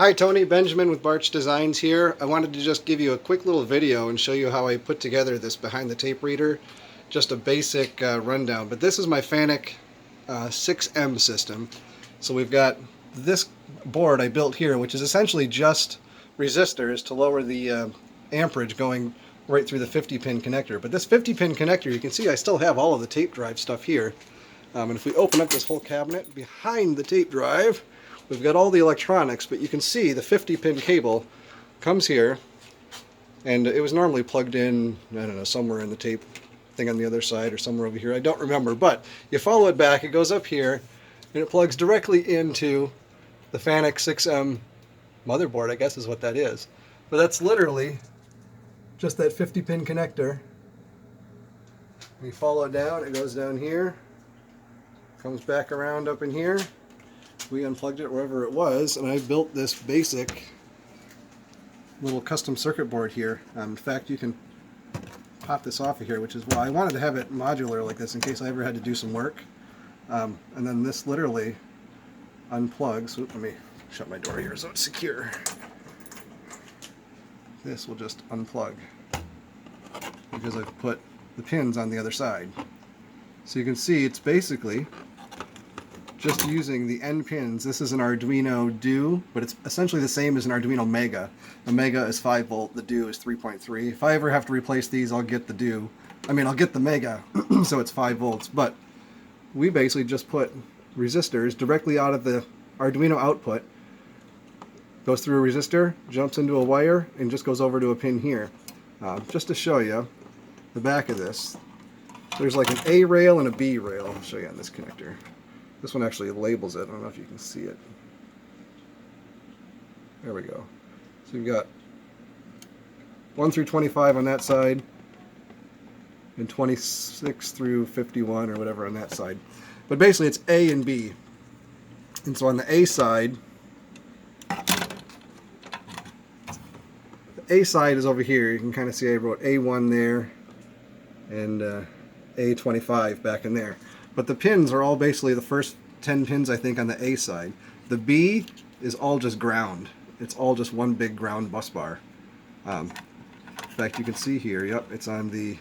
Hi, Tony. Benjamin with Barch Designs here. I wanted to just give you a quick little video and show you how I put together this behind the tape reader. Just a basic rundown. But this is my FANUC 6M system. So we've got this board I built here, which is essentially just resistors to lower the amperage going right through the 50-pin connector. But this 50-pin connector, you can see I still have all of the tape drive stuff here. And if we open up this whole cabinet, behind the tape drive, we've got all the electronics, but you can see the 50-pin cable comes here, and it was normally plugged in, I don't know, somewhere in the tape thing on the other side or somewhere over here. I don't remember, but you follow it back, it goes up here, and it plugs directly into the FANUC 6M motherboard, I guess is what that is. But that's literally just that 50-pin connector. You follow it down, it goes down here, comes back around up in here. We unplugged it wherever it was, and I built this basic little custom circuit board here. In fact, you can pop this off of here, which is why I wanted to have it modular like this in case I ever had to do some work. And then this literally unplugs. Oops, let me shut my door here so it's secure. This will just unplug because I've put the pins on the other side. So you can see it's basically just using the end pins. This is an Arduino Do, but it's essentially the same as an Arduino Mega. The Mega is 5 volt, the Do is 3.3. If I ever have to replace these, I'll get the Do. I'll get the Mega, so it's 5 volts. But we basically just put resistors directly out of the Arduino output, goes through a resistor, jumps into a wire, and just goes over to a pin here. Just to show you the back of this, there's like an A rail and a B rail. I'll show you on this connector. This one actually labels it. I don't know if you can see it. There we go. So you've got 1 through 25 on that side, and 26 through 51 or whatever on that side. But basically it's A and B. And so on the A side, the A side is over here. You can kind of see I wrote A1 there and A25 back in there. But the pins are all basically the first 10 pins, I think, on the A side. The B is all just ground. It's all just one big ground bus bar. In fact, you can see here, yep, it's on the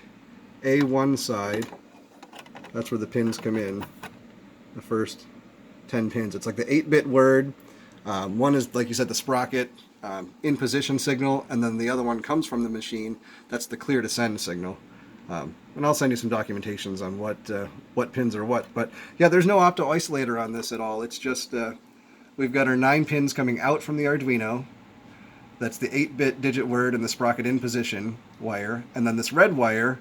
A1 side. That's where the pins come in, the first 10 pins. It's like the 8-bit word. One is, like you said, the sprocket in position signal, and then the other one comes from the machine. That's the clear to send signal. And I'll send you some documentations on what pins are what. But yeah, there's no opto isolator on this at all. It's just we've got our 9 pins coming out from the Arduino. That's the 8-bit digit word and the sprocket in position wire. And then this red wire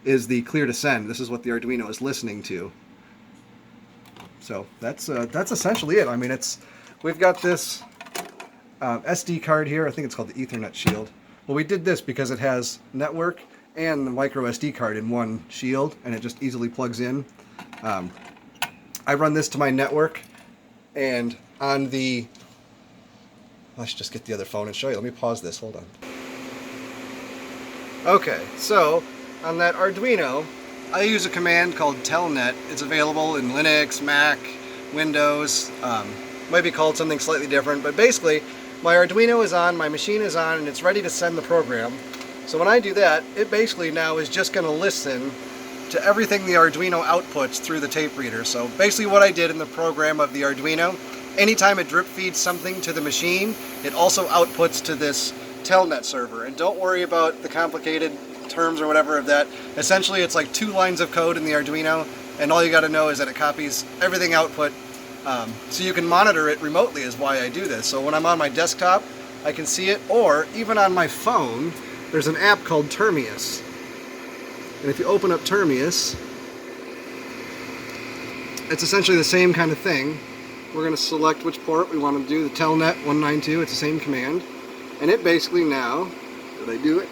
is the clear to send. This is what the Arduino is listening to. So that's essentially it. We've got this SD card here. I think it's called the Ethernet shield. Well, we did this because it has network and the micro SD card in one shield, and it just easily plugs in. I run this to my network, and on the... I should just get the other phone and show you. Let me pause this. Hold on. Okay, so on that Arduino, I use a command called telnet. It's available in Linux, Mac, Windows. Might be called something slightly different, but basically, my Arduino is on, my machine is on, and it's ready to send the program. So when I do that, it basically now is just going to listen to everything the Arduino outputs through the tape reader. So basically what I did in the program of the Arduino, anytime it drip feeds something to the machine, it also outputs to this telnet server. And don't worry about the complicated terms or whatever of that. Essentially it's like 2 lines of code in the Arduino, and all you got to know is that it copies everything output. So you can monitor it remotely is why I do this. So when I'm on my desktop, I can see it, or even on my phone, there's an app called Termius. And if you open up Termius, it's essentially the same kind of thing. We're going to select which port we want to do, the telnet 192, it's the same command. And it basically now, did I do it?